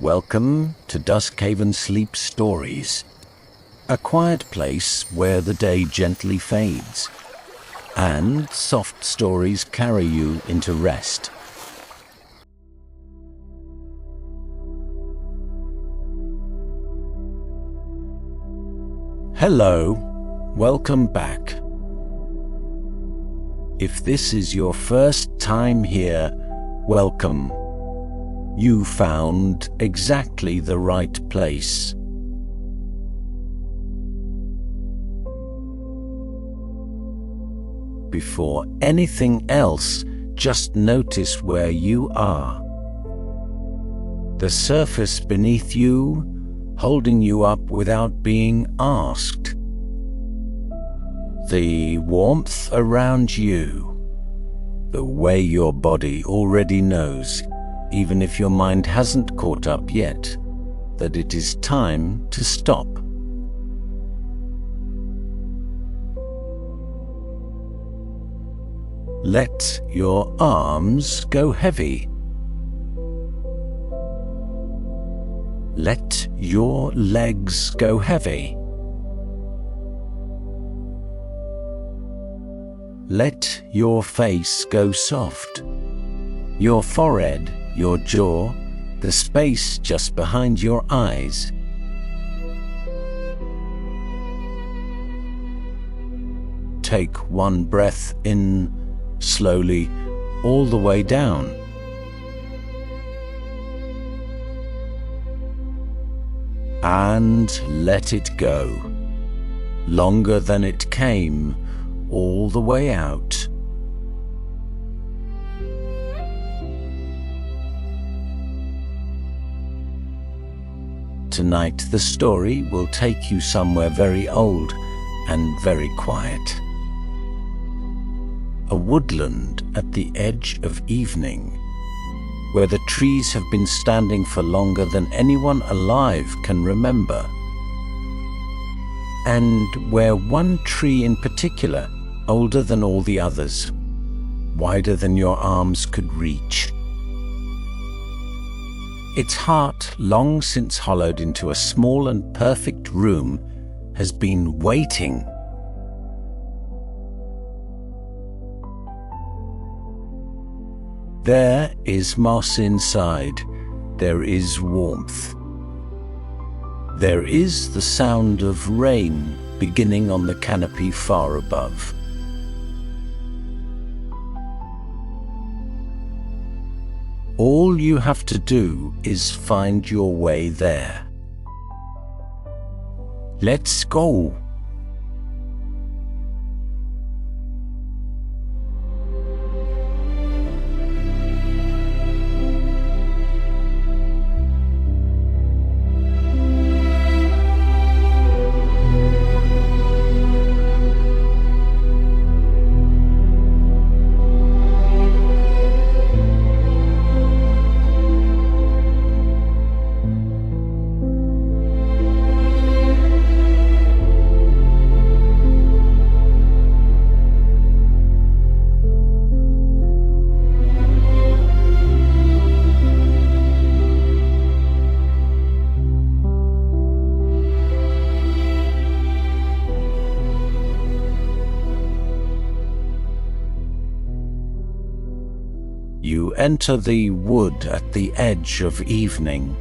Welcome to Duskhaven Sleep Stories, a quiet place where the day gently fades, and soft stories carry you into rest. Hello, welcome back. If this is your first time here, welcome. You found exactly the right place. Before anything else, just notice where you are. The surface beneath you, holding you up without being asked. The warmth around you, the way your body already knows, even if your mind hasn't caught up yet, that it is time to stop. Let your arms go heavy. Let your legs go heavy. Let your face go soft. Your forehead, your jaw, the space just behind your eyes. Take one breath in, slowly, all the way down. And let it go, longer than it came, all the way out. Tonight the story will take you somewhere very old and very quiet. A woodland at the edge of evening, where the trees have been standing for longer than anyone alive can remember, and where one tree in particular, older than all the others, wider than your arms could reach, its heart, long since hollowed into a small and perfect room, has been waiting. There is moss inside. There is warmth. There is the sound of rain beginning on the canopy far above. All you have to do is find your way there. Let's go. You enter the wood at the edge of evening.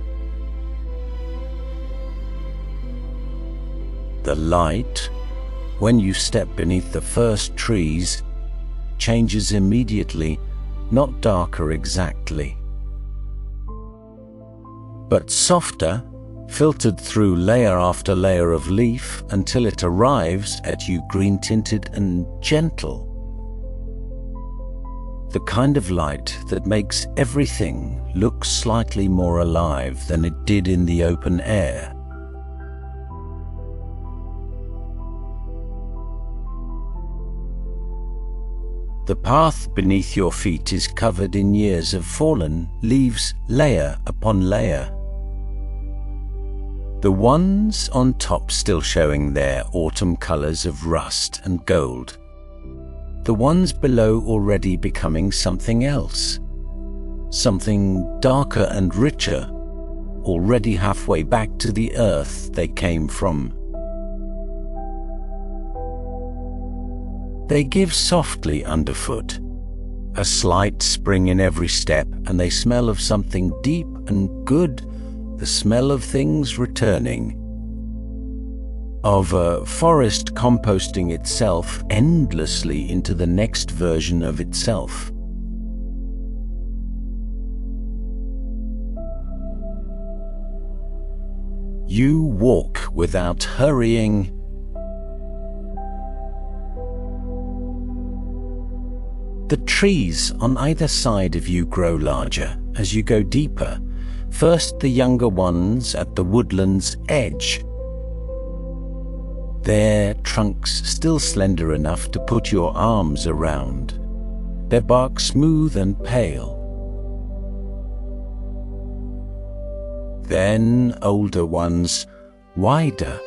The light, when you step beneath the first trees, changes immediately, not darker exactly, but softer, filtered through layer after layer of leaf until it arrives at you green-tinted and gentle. The kind of light that makes everything look slightly more alive than it did in the open air. The path beneath your feet is covered in years of fallen leaves, layer upon layer. The ones on top still showing their autumn colors of rust and gold. The ones below already becoming something else, something darker and richer, already halfway back to the earth they came from. They give softly underfoot, a slight spring in every step, and they smell of something deep and good, the smell of things returning, of a forest composting itself endlessly into the next version of itself. You walk without hurrying. The trees on either side of you grow larger as you go deeper, first the younger ones at the woodland's edge, their trunks still slender enough to put your arms around, their bark smooth and pale. Then older ones, wider,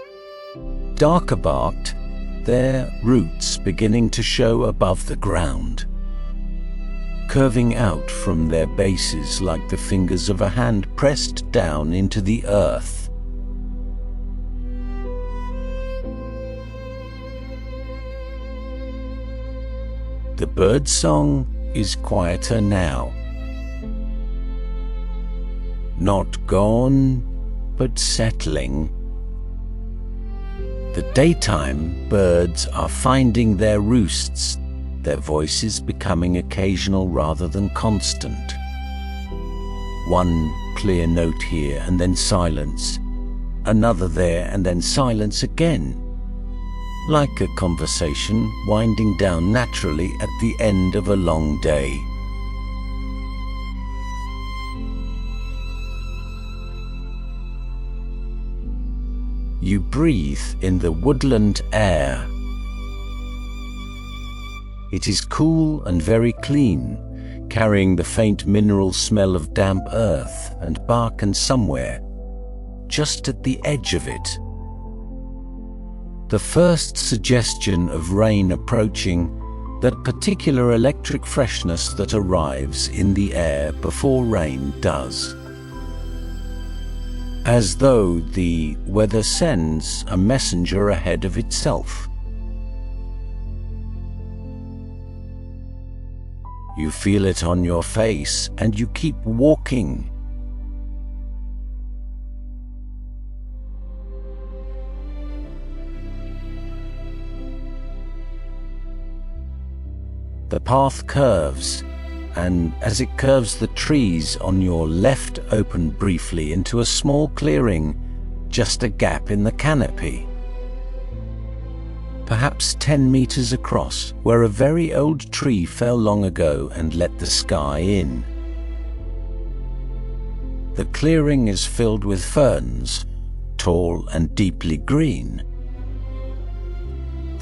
darker barked, their roots beginning to show above the ground, curving out from their bases like the fingers of a hand pressed down into the earth. The birdsong is quieter now. Not gone, but settling. The daytime birds are finding their roosts, their voices becoming occasional rather than constant. One clear note here and then silence, another there and then silence again, like a conversation winding down naturally at the end of a long day. You breathe in the woodland air. It is cool and very clean, carrying the faint mineral smell of damp earth and bark, and somewhere, just at the edge of it, the first suggestion of rain approaching, that particular electric freshness that arrives in the air before rain does. As though the weather sends a messenger ahead of itself. You feel it on your face and you keep walking. The path curves, and as it curves, the trees on your left open briefly into a small clearing, just a gap in the canopy, perhaps 10 meters across, where a very old tree fell long ago and let the sky in. The clearing is filled with ferns, tall and deeply green,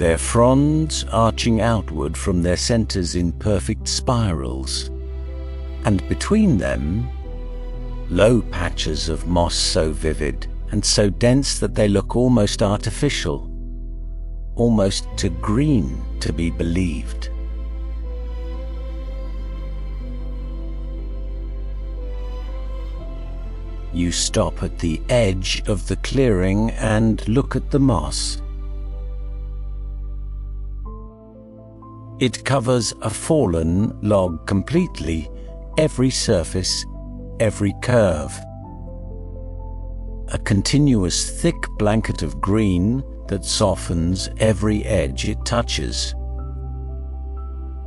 their fronds arching outward from their centers in perfect spirals, and between them, low patches of moss so vivid and so dense that they look almost artificial, almost too green to be believed. You stop at the edge of the clearing and look at the moss. It covers a fallen log completely, every surface, every curve. A continuous thick blanket of green that softens every edge it touches.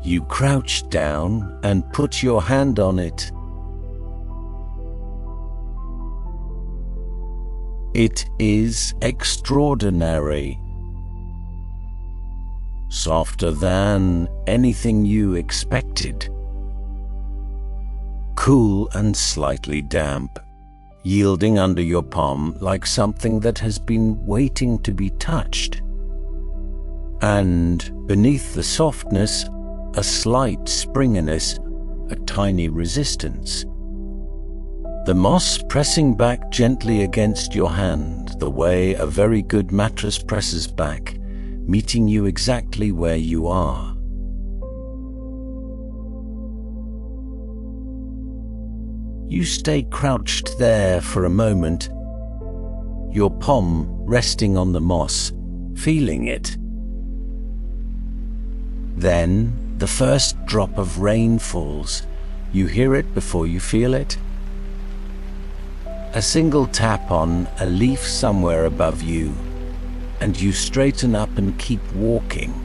You crouch down and put your hand on it. It is extraordinary. Softer than anything you expected. Cool and slightly damp, yielding under your palm like something that has been waiting to be touched. And beneath the softness, a slight springiness, a tiny resistance. The moss pressing back gently against your hand, the way a very good mattress presses back, meeting you exactly where you are. You stay crouched there for a moment, your palm resting on the moss, feeling it. Then the first drop of rain falls. You hear it before you feel it. A single tap on a leaf somewhere above you, and you straighten up and keep walking.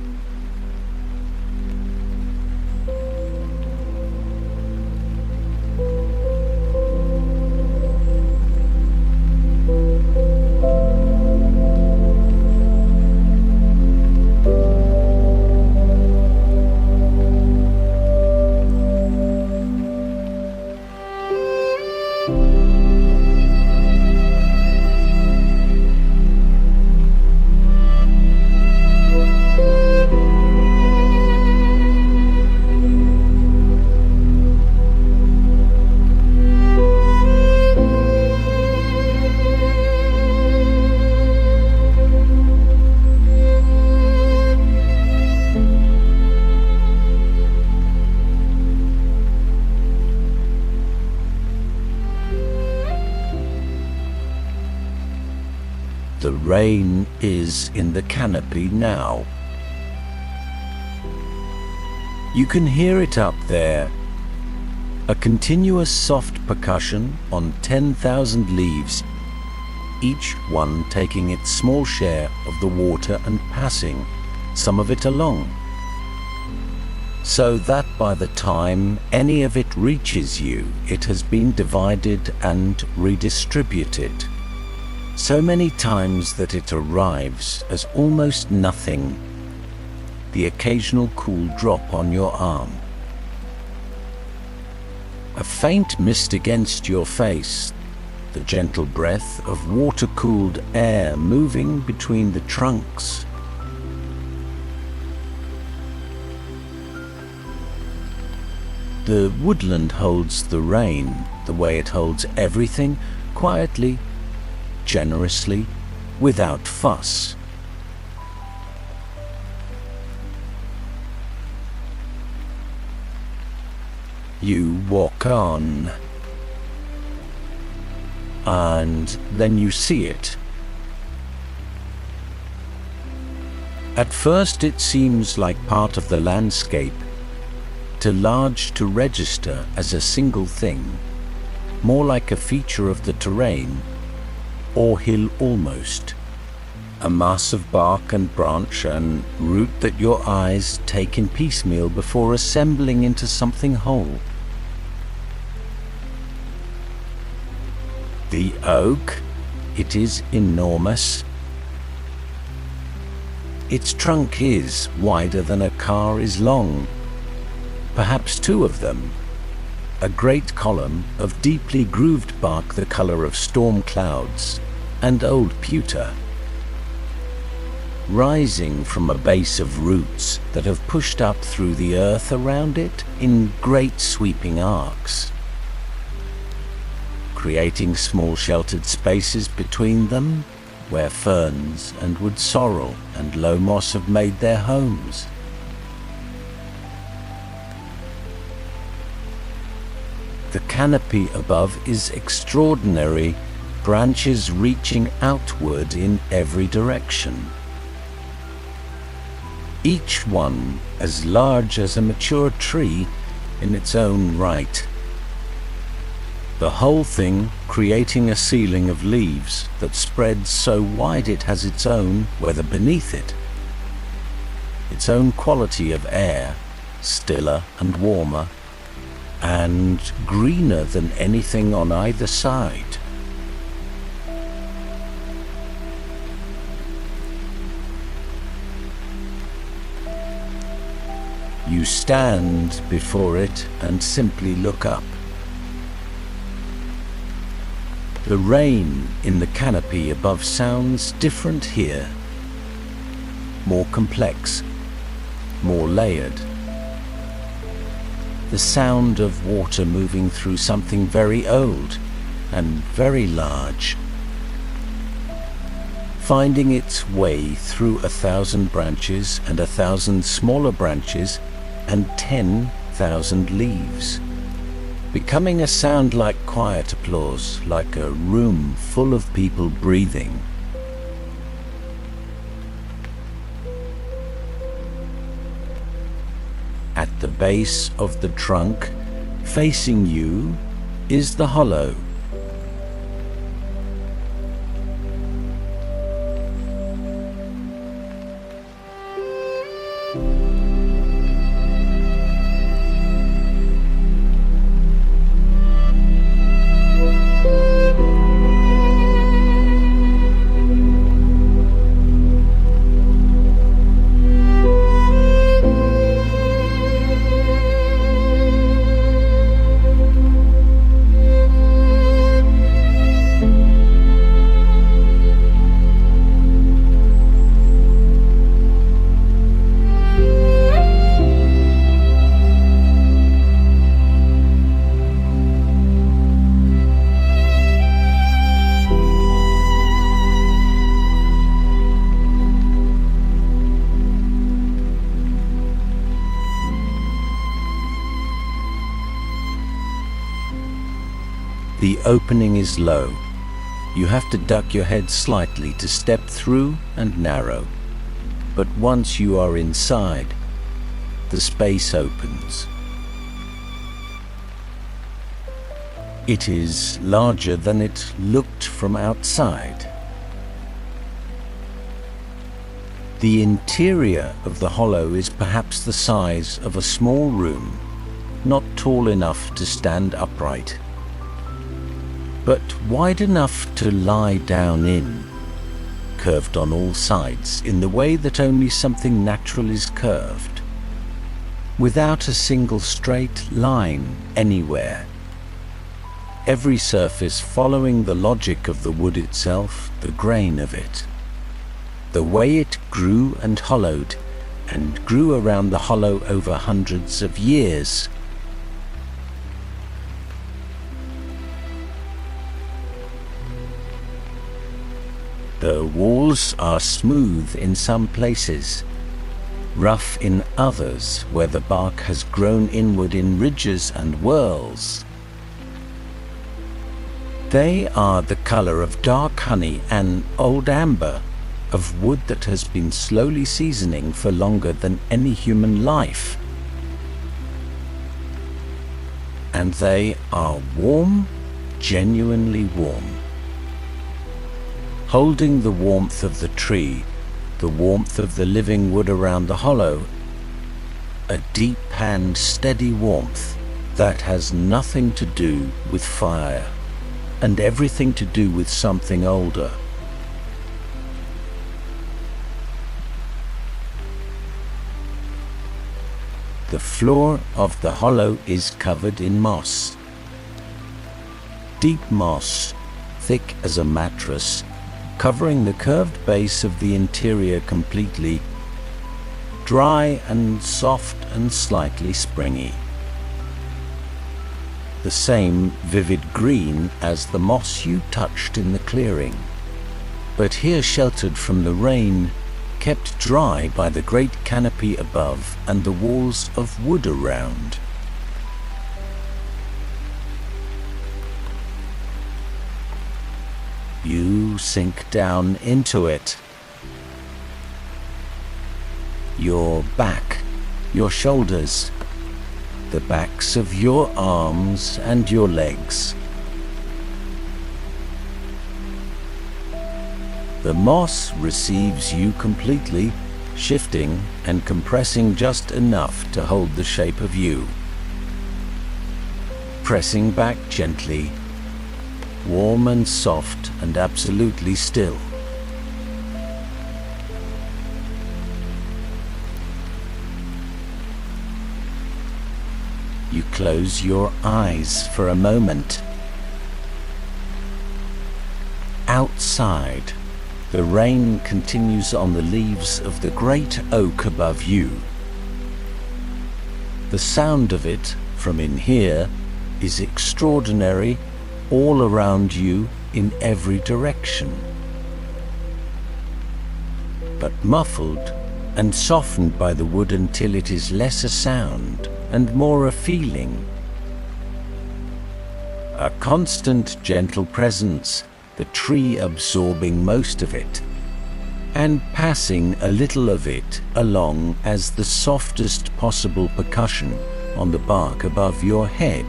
The rain is in the canopy now. You can hear it up there, a continuous soft percussion on 10,000 leaves, each one taking its small share of the water and passing some of it along, so that by the time any of it reaches you, it has been divided and redistributed. So many times that it arrives as almost nothing, the occasional cool drop on your arm. A faint mist against your face, the gentle breath of water-cooled air moving between the trunks. The woodland holds the rain the way it holds everything, quietly, generously, without fuss. You walk on, and then you see it. At first it seems like part of the landscape, too large to register as a single thing, more like a feature of the terrain, or hill almost, a mass of bark and branch and root that your eyes take in piecemeal before assembling into something whole. The oak, it is enormous. Its trunk is wider than a car is long, perhaps two of them, a great column of deeply grooved bark the color of storm clouds and old pewter, rising from a base of roots that have pushed up through the earth around it in great sweeping arcs, creating small sheltered spaces between them where ferns and wood sorrel and low moss have made their homes. The canopy above is extraordinary, branches reaching outward in every direction, each one as large as a mature tree in its own right. The whole thing creating a ceiling of leaves that spreads so wide it has its own weather beneath it, its own quality of air, stiller and warmer, and greener than anything on either side. You stand before it and simply look up. The rain in the canopy above sounds different here, more complex, more layered. The sound of water moving through something very old and very large, finding its way through 1,000 branches and 1,000 smaller branches and 10,000 leaves. becoming a sound like quiet applause, like a room full of people breathing. At the base of the trunk, facing you, is the hollow. The opening is low. You have to duck your head slightly to step through and narrow. But once you are inside, the space opens. It is larger than it looked from outside. The interior of the hollow is perhaps the size of a small room, not tall enough to stand upright, but wide enough to lie down in, curved on all sides in the way that only something natural is curved, without a single straight line anywhere. Every surface following the logic of the wood itself, the grain of it, the way it grew and hollowed, and grew around the hollow over hundreds of years. The walls are smooth in some places, rough in others where the bark has grown inward in ridges and whorls. They are the color of dark honey and old amber, of wood that has been slowly seasoning for longer than any human life. And they are warm, genuinely warm. Holding the warmth of the tree, the warmth of the living wood around the hollow, a deep and steady warmth that has nothing to do with fire and everything to do with something older. The floor of the hollow is covered in moss. Deep moss, thick as a mattress, covering the curved base of the interior completely, dry and soft and slightly springy. The same vivid green as the moss you touched in the clearing, but here sheltered from the rain, kept dry by the great canopy above and the walls of wood around. You sink down into it. Your back, your shoulders, the backs of your arms and your legs. The moss receives you completely, shifting and compressing just enough to hold the shape of you. Pressing back gently, warm and soft and absolutely still. You close your eyes for a moment. Outside, the rain continues on the leaves of the great oak above you. The sound of it from in here is extraordinary, all around you in every direction, but muffled and softened by the wood until it is less a sound and more a feeling. A constant, gentle presence, the tree absorbing most of it, and passing a little of it along as the softest possible percussion on the bark above your head.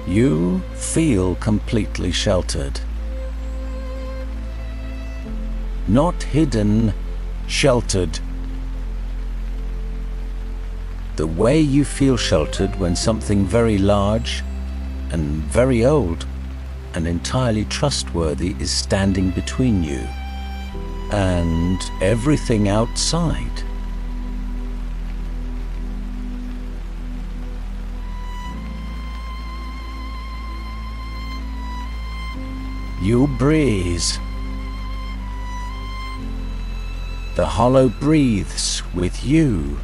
You feel completely sheltered. Not hidden, sheltered. The way you feel sheltered when something very large and very old and entirely trustworthy is standing between you and everything outside. You breathe. The hollow breathes with you.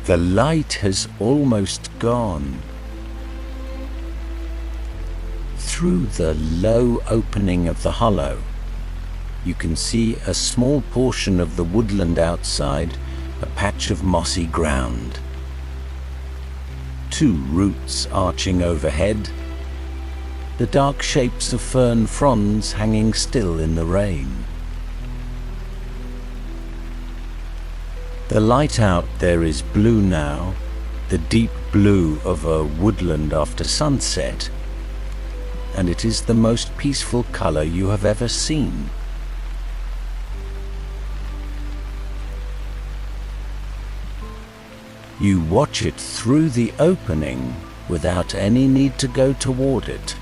The light has almost gone. Through the low opening of the hollow, you can see a small portion of the woodland outside, a patch of mossy ground. Two roots arching overhead, the dark shapes of fern fronds hanging still in the rain. The light out there is blue now, the deep blue of a woodland after sunset, and it is the most peaceful color you have ever seen. You watch it through the opening without any need to go toward it.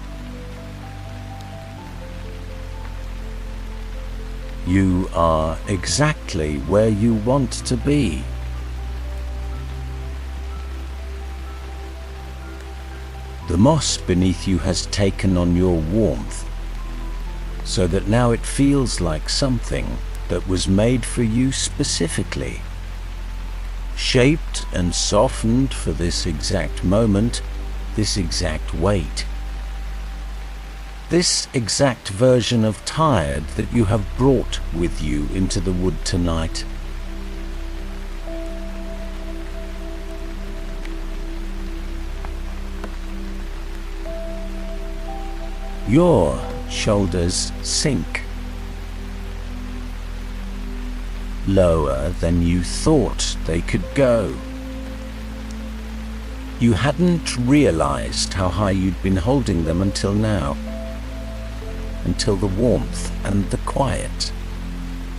You are exactly where you want to be. The moss beneath you has taken on your warmth, so that now it feels like something that was made for you specifically, shaped and softened for this exact moment, this exact weight. This exact version of tired that you have brought with you into the wood tonight. Your shoulders sink lower than you thought they could go. You hadn't realized how high you'd been holding them until now. Until the warmth and the quiet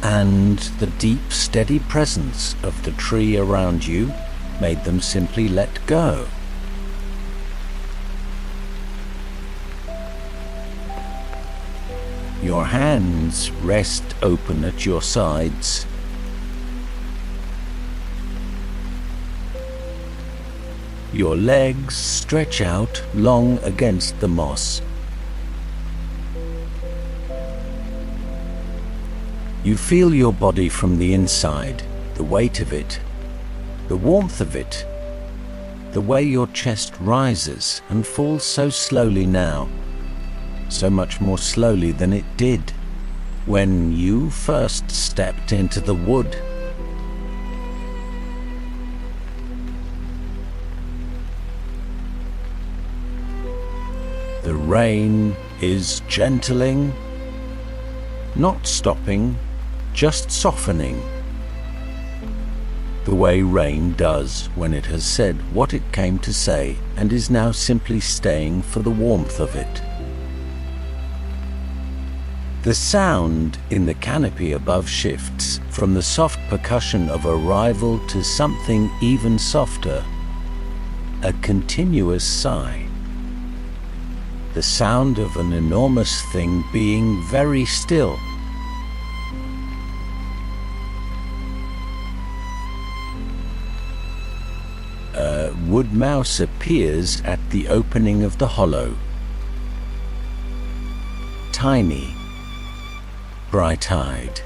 and the deep, steady presence of the tree around you made them simply let go. Your hands rest open at your sides. Your legs stretch out long against the moss. You feel your body from the inside, the weight of it, the warmth of it, the way your chest rises and falls so slowly now, so much more slowly than it did when you first stepped into the wood. The rain is gentling not stopping, just softening. The way rain does when it has said what it came to say and is now simply staying for the warmth of it. The sound in the canopy above shifts from the soft percussion of arrival to something even softer, a continuous sigh. The sound of an enormous thing being very still. A wood mouse appears at the opening of the hollow. Tiny, bright-eyed,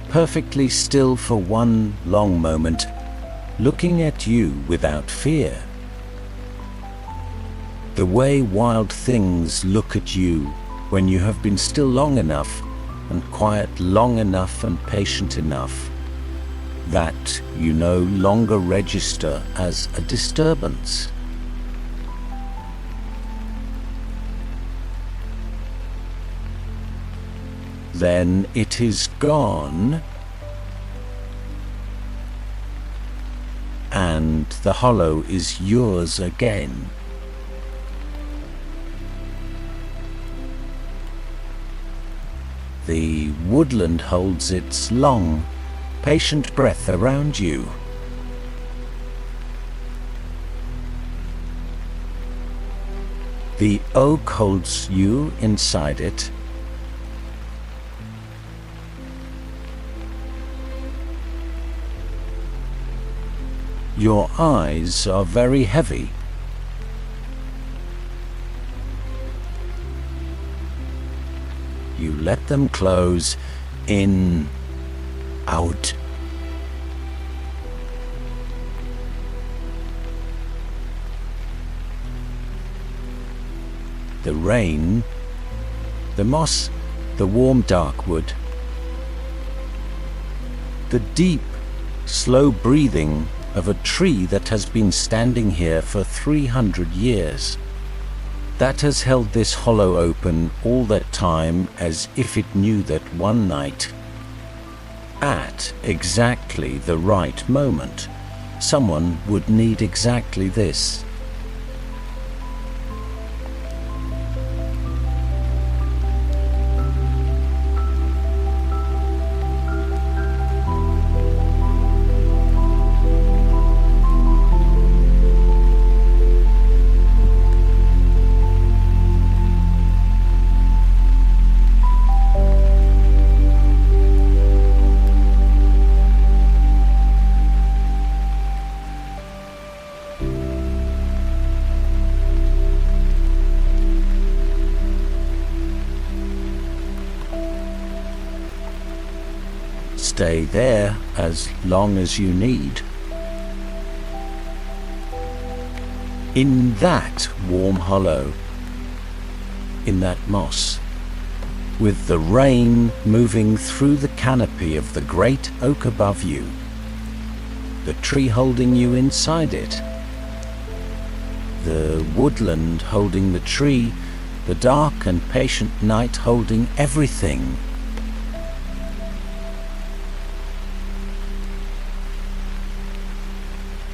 perfectly still for one long moment, looking at you without fear. The way wild things look at you when you have been still long enough and quiet long enough and patient enough that you no longer register as a disturbance. Then it is gone, and the hollow is yours again. The woodland holds its long, patient breath around you. The oak holds you inside it. Your eyes are very heavy. You let them close, in, out. The rain, the moss, the warm dark wood, the deep, slow breathing of a tree that has been standing here for 300 years, that has held this hollow open all that time, as if it knew that one night, at exactly the right moment, someone would need exactly this. Stay there as long as you need. In that warm hollow, in that moss, with the rain moving through the canopy of the great oak above you, the tree holding you inside it, the woodland holding the tree, the dark and patient night holding everything.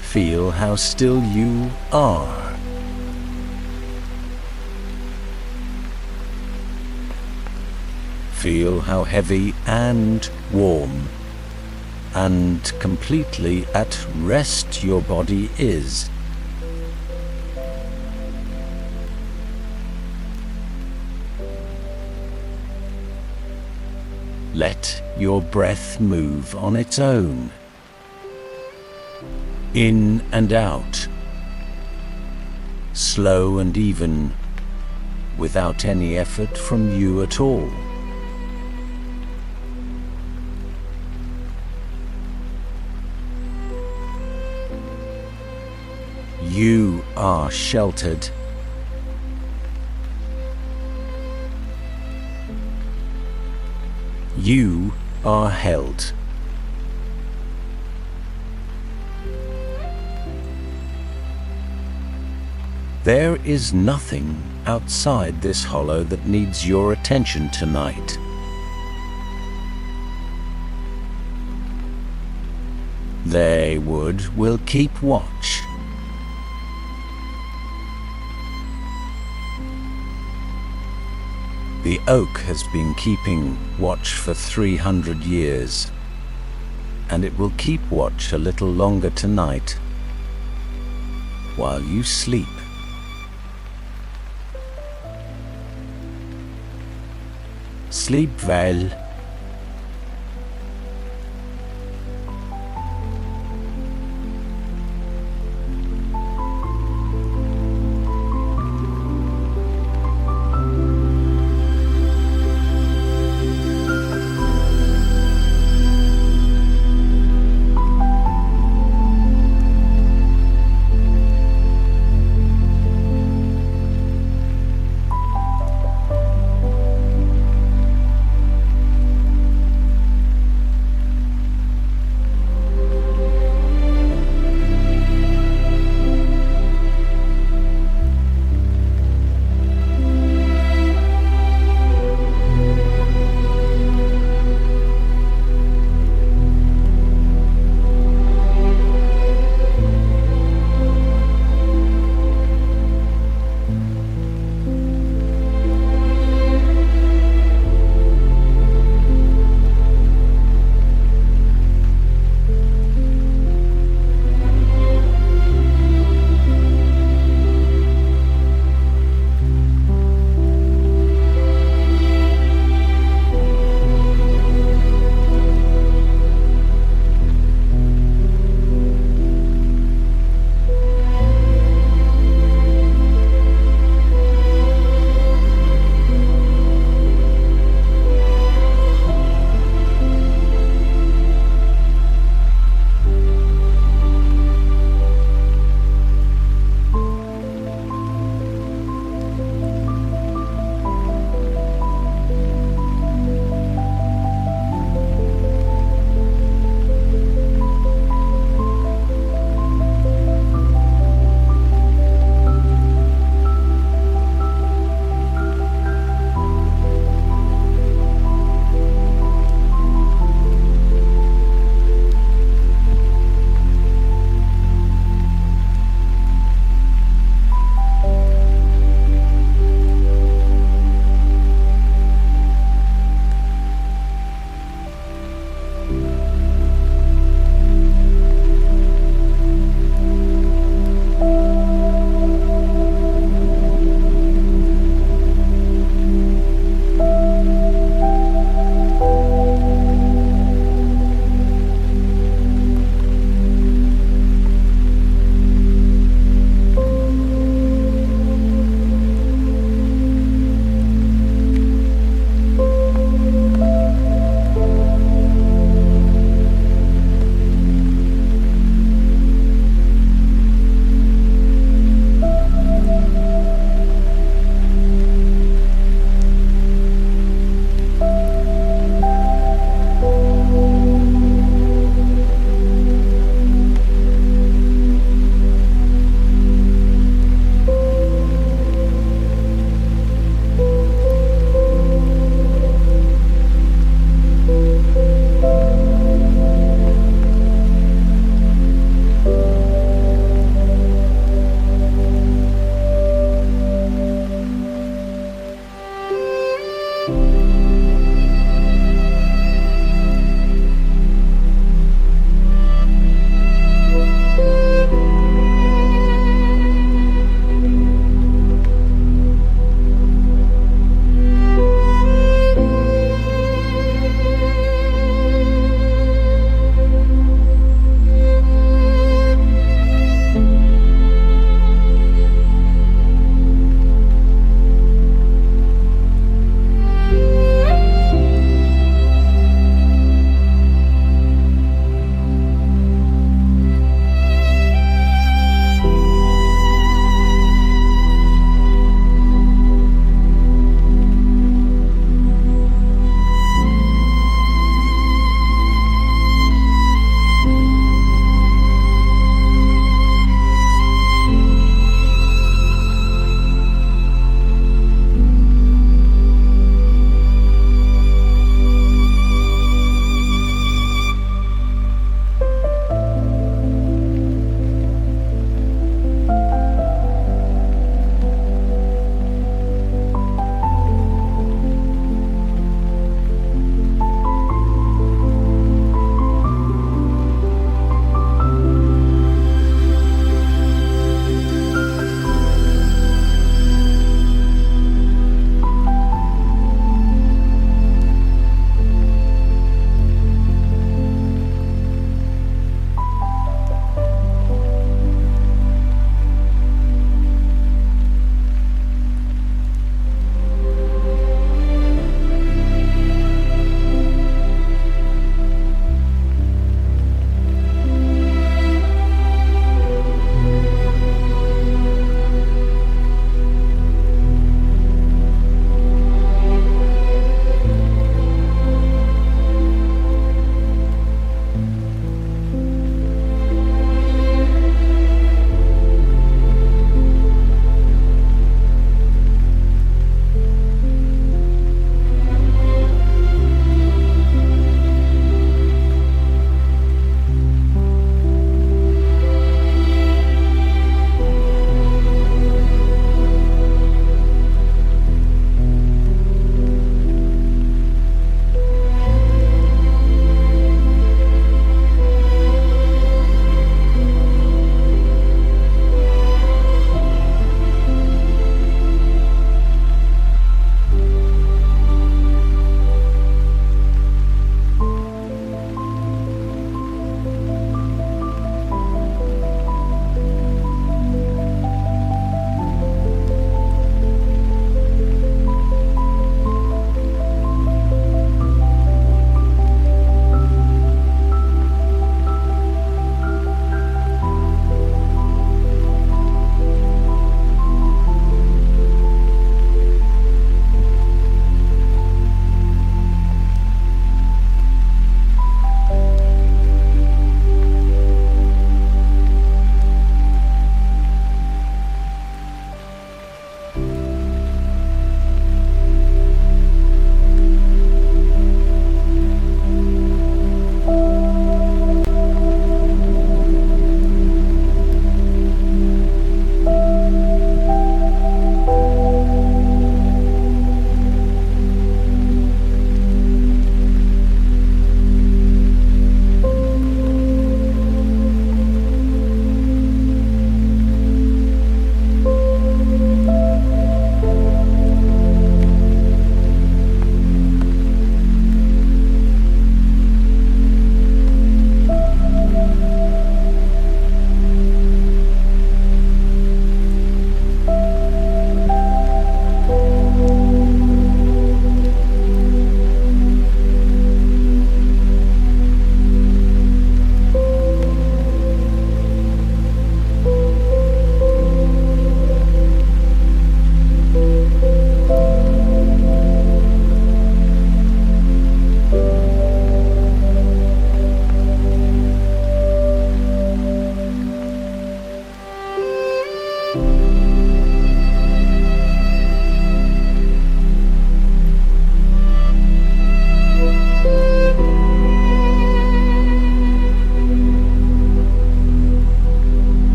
Feel how still you are. Feel how heavy and warm and completely at rest your body is. Let your breath move on its own. In and out, slow and even, without any effort from you at all. You are sheltered. You are held. There is nothing outside this hollow that needs your attention tonight. They will keep watch. The oak has been keeping watch for 300 years, and it will keep watch a little longer tonight while you sleep. Sleep well.